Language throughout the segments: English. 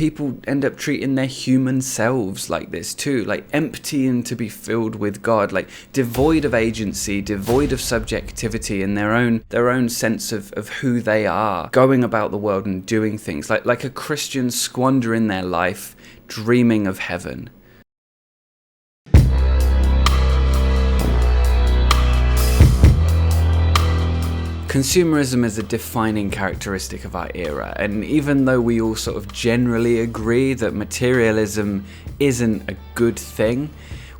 people end up treating their human selves like this too, like empty and to be filled with God, like devoid of agency, devoid of subjectivity and their own sense of who they are, going about the world and doing things like a Christian squandering their life dreaming of heaven. Consumerism is a defining characteristic of our era, and even though we all sort of generally agree that materialism isn't a good thing,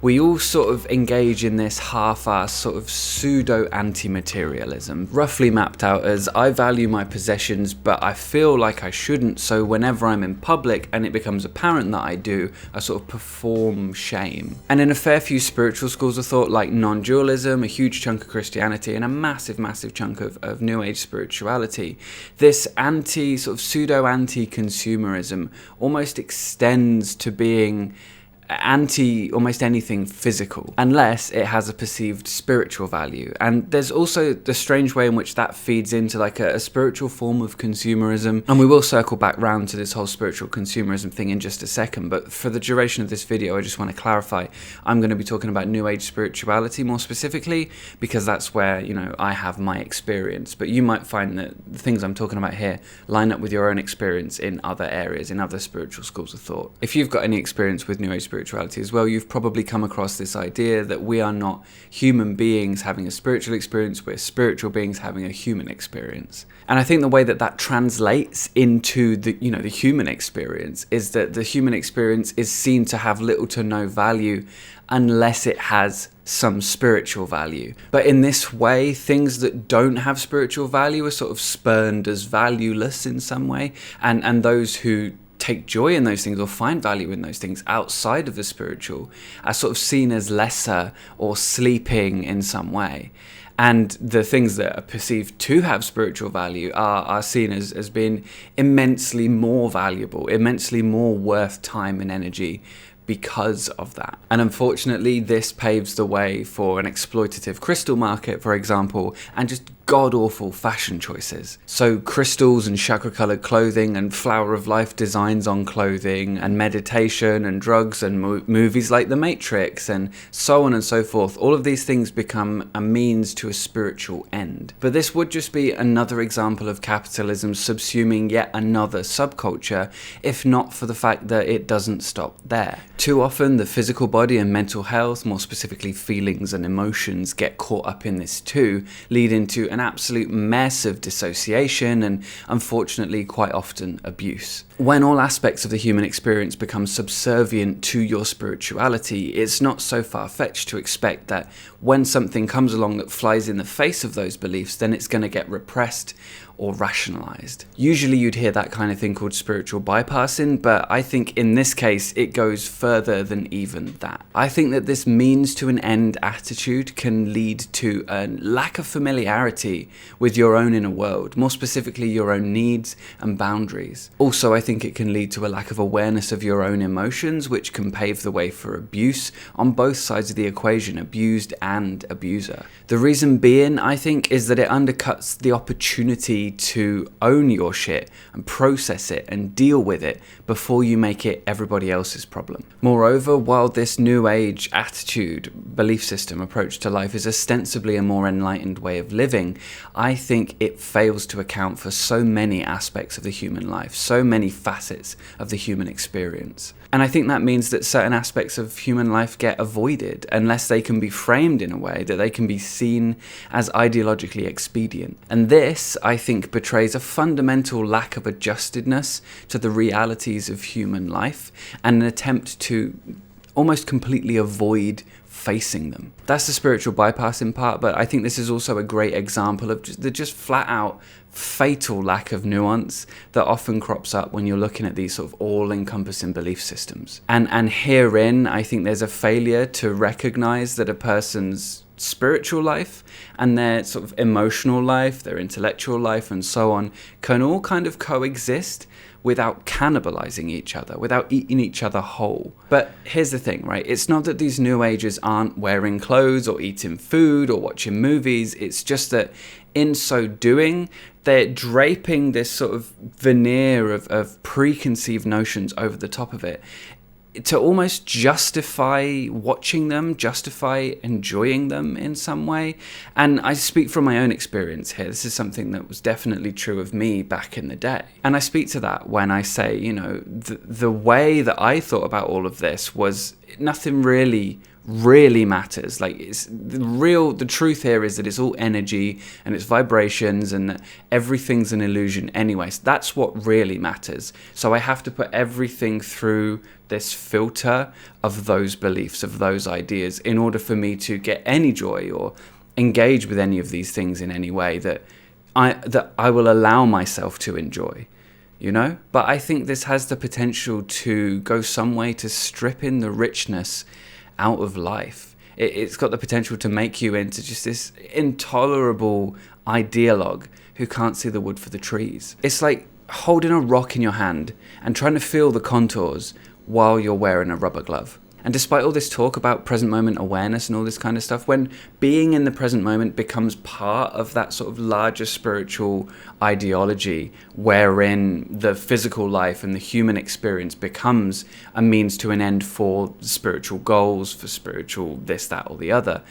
we all sort of engage in this half-assed sort of pseudo-anti-materialism, roughly mapped out as I value my possessions but I feel like I shouldn't, so whenever I'm in public and it becomes apparent that I do, I sort of perform shame. And in a fair few spiritual schools of thought like non-dualism, a huge chunk of Christianity and a massive chunk of New Age spirituality, this sort of pseudo-anti-consumerism almost extends to being anti almost anything physical, unless it has a perceived spiritual value. And there's also the strange way in which that feeds into like a spiritual form of consumerism, and we will circle back round to this whole spiritual consumerism thing in just a second, but for the duration of this video I just want to clarify, I'm going to be talking about New Age spirituality more specifically, because that's where, you know, I have my experience, but you might find that the things I'm talking about here line up with your own experience in other areas, in other spiritual schools of thought. If you've got any experience with New Age spirituality as well, you've probably come across this idea that we are not human beings having a spiritual experience, we're spiritual beings having a human experience. And I think the way that that translates into the human experience is that the human experience is seen to have little to no value unless it has some spiritual value. But in this way, things that don't have spiritual value are sort of spurned as valueless in some way, and those who take joy in those things or find value in those things outside of the spiritual are sort of seen as lesser or sleeping in some way. And the things that are perceived to have spiritual value are seen as being immensely more valuable, immensely more worth time and energy because of that. And unfortunately, this paves the way for an exploitative crystal market, for example, and just god-awful fashion choices. So crystals and chakra-coloured clothing and flower of life designs on clothing and meditation and drugs and movies like The Matrix and so on and so forth. All of these things become a means to a spiritual end. But this would just be another example of capitalism subsuming yet another subculture, if not for the fact that it doesn't stop there. Too often the physical body and mental health, more specifically feelings and emotions, get caught up in this too, leading to an absolute mess of dissociation and, unfortunately, quite often abuse. When all aspects of the human experience become subservient to your spirituality, it's not so far-fetched to expect that when something comes along that flies in the face of those beliefs, then it's going to get repressed or rationalized. Usually you'd hear that kind of thing called spiritual bypassing, but I think in this case it goes further than even that. I think that this means to an end attitude can lead to a lack of familiarity with your own inner world, more specifically your own needs and boundaries. Also, I think it can lead to a lack of awareness of your own emotions, which can pave the way for abuse on both sides of the equation, abused and abuser. The reason being, I think, is that it undercuts the opportunity to own your shit and process it and deal with it before you make it everybody else's problem. Moreover, while this new age attitude, belief system, approach to life is ostensibly a more enlightened way of living, I think it fails to account for so many aspects of the human life, so many facets of the human experience. And I think that means that certain aspects of human life get avoided unless they can be framed in a way that they can be seen as ideologically expedient. And this, I think, betrays a fundamental lack of adjustedness to the realities of human life and an attempt to almost completely avoid facing them. That's the spiritual bypassing part, but I think this is also a great example of the just flat out fatal lack of nuance that often crops up when you're looking at these sort of all-encompassing belief systems. And herein, I think there's a failure to recognize that a person's spiritual life and their sort of emotional life, their intellectual life and so on can all kind of coexist without cannibalizing each other, without eating each other whole. But here's the thing, right? It's not that these new agers aren't wearing clothes or eating food or watching movies. It's just that in so doing, they're draping this sort of veneer of preconceived notions over the top of it to almost justify watching them, justify enjoying them in some way. And I speak from my own experience here. This is something that was definitely true of me back in the day. And I speak to that when I say, the way that I thought about all of this was nothing really matters. Like, it's the truth here is that it's all energy and it's vibrations and that everything's an illusion anyways. That's what really matters. So I have to put everything through this filter of those beliefs, of those ideas, in order for me to get any joy or engage with any of these things in any way that I will allow myself to enjoy. But I think this has the potential to go some way to strip in the richness out of life. It's got the potential to make you into just this intolerable ideologue who can't see the wood for the trees. It's like holding a rock in your hand and trying to feel the contours while you're wearing a rubber glove. And despite all this talk about present moment awareness and all this kind of stuff, when being in the present moment becomes part of that sort of larger spiritual ideology, wherein the physical life and the human experience becomes a means to an end for spiritual goals, for spiritual this, that, or the other,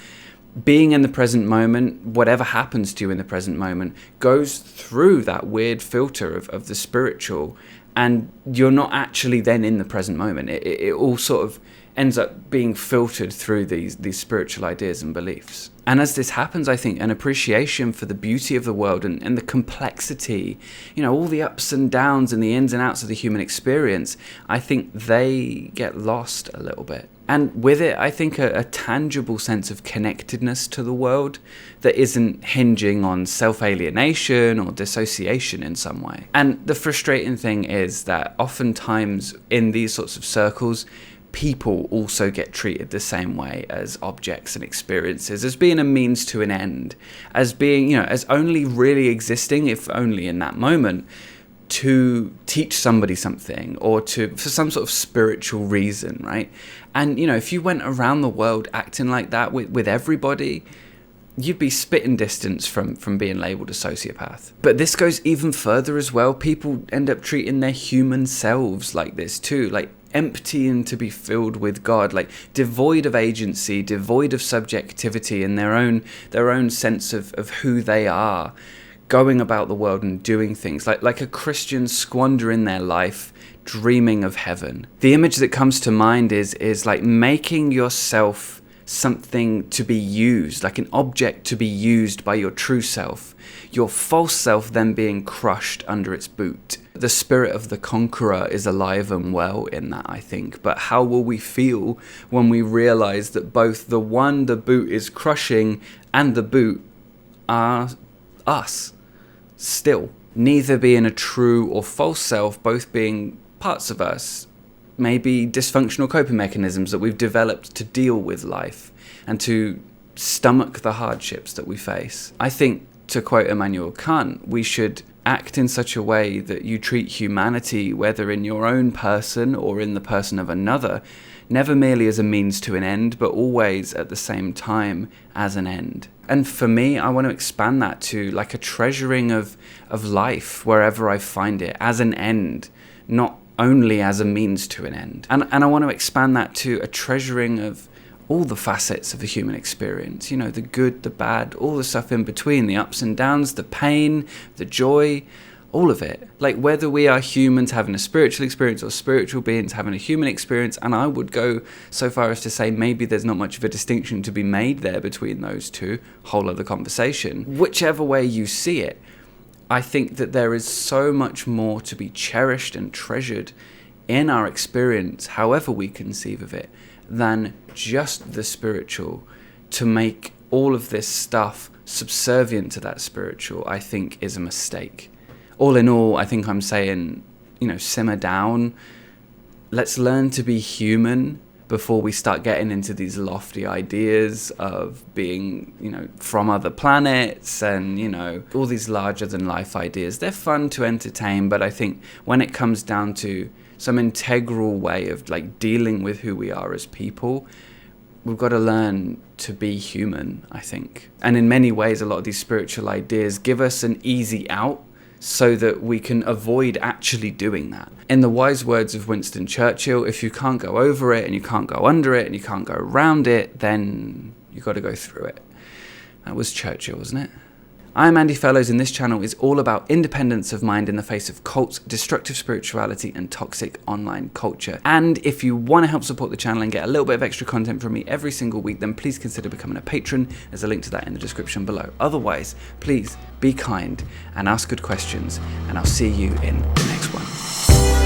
being in the present moment, whatever happens to you in the present moment, goes through that weird filter of the spiritual, and you're not actually then in the present moment. It all sort of ends up being filtered through these spiritual ideas and beliefs. And as this happens, I think an appreciation for the beauty of the world and the complexity, all the ups and downs and the ins and outs of the human experience, I think they get lost a little bit. And with it, I think a tangible sense of connectedness to the world that isn't hinging on self-alienation or dissociation in some way. And the frustrating thing is that oftentimes in these sorts of circles, people also get treated the same way as objects and experiences, as being a means to an end, as being, as only really existing, if only in that moment, to teach somebody something or for some sort of spiritual reason, right? And, if you went around the world acting like that with everybody, you'd be spitting distance from being labelled a sociopath. But this goes even further as well. People end up treating their human selves like this too, like empty and to be filled with God, like devoid of agency, devoid of subjectivity and their own sense of who they are, going about the world and doing things like a Christian squandering their life dreaming of heaven. The image that comes to mind is like making yourself something to be used, like an object to be used by your true self, your false self then being crushed under its boot. The spirit of the conqueror is alive and well in that, I think. But how will we feel when we realize that both the one the boot is crushing and the boot are us still? Neither being a true or false self, both being parts of us, maybe dysfunctional coping mechanisms that we've developed to deal with life and to stomach the hardships that we face. I think, to quote Immanuel Kant, we should act in such a way that you treat humanity, whether in your own person or in the person of another, never merely as a means to an end, but always at the same time as an end. And for me, I want to expand that to like a treasuring of life wherever I find it, as an end, not only as a means to an end. And I want to expand that to a treasuring of all the facets of the human experience, the good, the bad, all the stuff in between, the ups and downs, the pain, the joy, all of it. Like whether we are humans having a spiritual experience or spiritual beings having a human experience, and I would go so far as to say maybe there's not much of a distinction to be made there between those two, whole other conversation. Whichever way you see it, I think that there is so much more to be cherished and treasured in our experience, however we conceive of it, than just the spiritual. To make all of this stuff subservient to that spiritual, I think is a mistake. All in all, I think I'm saying, simmer down. Let's learn to be human before we start getting into these lofty ideas of being, from other planets and, all these larger than life ideas. They're fun to entertain, but I think when it comes down to some integral way of like dealing with who we are as people, we've got to learn to be human, I think. And in many ways, a lot of these spiritual ideas give us an easy out so that we can avoid actually doing that. In the wise words of Winston Churchill, if you can't go over it and you can't go under it and you can't go around it, then you've got to go through it. That was Churchill, wasn't it? I'm AndeyTheFellowes, and this channel is all about independence of mind in the face of cults, destructive spirituality, and toxic online culture. And if you want to help support the channel and get a little bit of extra content from me every single week, then please consider becoming a patron. There's a link to that in the description below. Otherwise, please be kind and ask good questions, and I'll see you in the next one.